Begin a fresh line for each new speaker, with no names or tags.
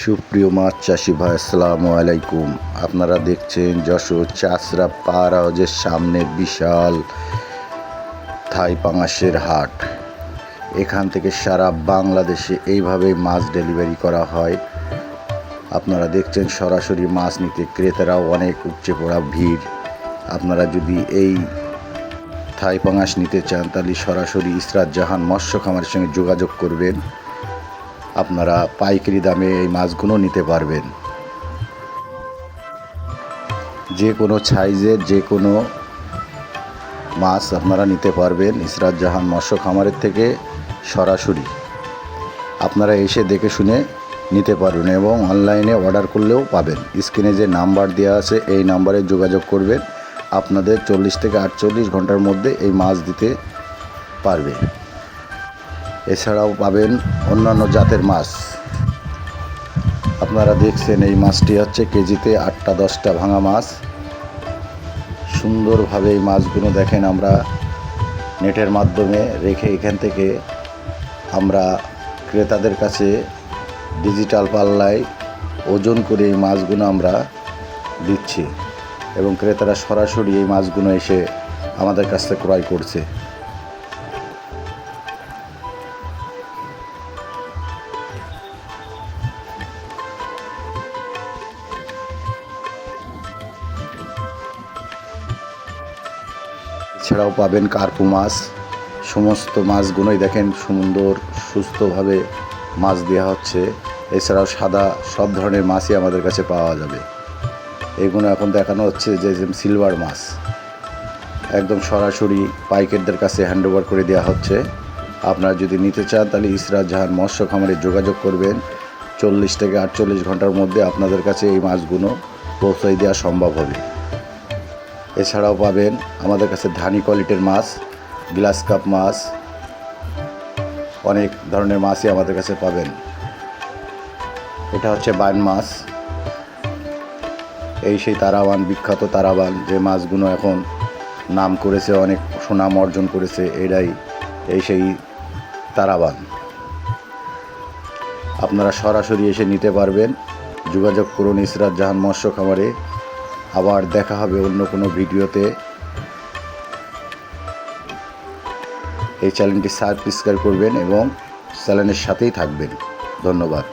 সুপ্রিয় মাছ চাষি ভাই, আসসালামু আলাইকুম। আপনারা দেখছেন যশোর চাষরা পার হাউজের সামনে বিশাল থাই পাঙাশের হাট। এখান থেকে সারা বাংলাদেশে এইভাবেই মাছ ডেলিভারি করা হয়। আপনারা দেখছেন সরাসরি মাছ নিতে ক্রেতারাও অনেক উপচে পড়া ভিড়। আপনারা যদি এই থাই পাঙাশ নিতে চান তাহলে সরাসরি ইসরাত জাহান মৎস্য খামারের সঙ্গে যোগাযোগ করবেন। আপনারা পাইকারি দামে এই মাছগুলো নিতে পারবেন। যে কোনো সাইজের যে কোনো মাছ আপনারা নিতে পারবেন ইসরাত জাহান মৎস্য খামারের থেকে সরাসরি। আপনারা এসে দেখে শুনে নিতে পারবেন এবং অনলাইনে অর্ডার করলেও পাবেন। স্ক্রিনে যে নাম্বার দেওয়া আছে এই নাম্বারে যোগাযোগ করবেন। আপনাদের 40 থেকে 48 ঘন্টার মধ্যে এই মাছ দিতে পারবে। এছাড়াও পাবেন অন্যান্য জাতের মাছ। আপনারা দেখছেন এই মাছটি হচ্ছে কেজিতে 8টা 10টা ভাঙা মাছ। সুন্দরভাবে এই মাছগুলো দেখেন আমরা নেটের মাধ্যমে রেখে এখান থেকে আমরা ক্রেতাদের কাছে ডিজিটাল পাল্লায় ওজন করে এই মাছগুলো আমরা দিচ্ছি এবং ক্রেতারা সরাসরি এই মাছগুলো এসে আমাদের কাছ থেকে ক্রয় করছে। এছাড়াও পাবেন কার্পু মাছ। সমস্ত মাছগুলোই দেখেন সুন্দর সুস্থভাবে মাছ দেওয়া হচ্ছে। এছাড়াও সাদা সব ধরনের মাছই আমাদের কাছে পাওয়া যাবে। এইগুলো এখন দেখানো হচ্ছে যে সিলভার মাছ একদম সরাসরি পাইকারদের কাছে হ্যান্ডওভার করে দেওয়া হচ্ছে। আপনারা যদি নিতে চান তাহলে ইসরাত জাহান মৎস্য খামারে যোগাযোগ করবেন। 40 থেকে 48 ঘন্টার মধ্যে আপনাদের কাছে এই মাছগুলো পৌঁছে দেওয়া সম্ভব হবে। এছাড়াও পাবেন আমাদের কাছে ধানি কোয়ালিটির মাছ, গ্লাস কাপ মাছ, অনেক ধরনের মাছই আমাদের কাছে পাবেন। এটা হচ্ছে বাইন মাছ। এই সেই তারাবান, বিখ্যাত তারাবান যে মাছগুলো এখন নাম করেছে, অনেক সুনাম অর্জন করেছে, এই সেই তারাবান। আপনারা সরাসরি এসে নিতে পারবেন। যোগাযোগ করুন ইসরাত জাহান মৎস্য খামারে। আবার দেখা হবে অন্য কোনো ভিডিওতে। এই চ্যানেলটি সাবস্ক্রাইব করবেন এবং চ্যানেলের সাথেই থাকবেন। ধন্যবাদ।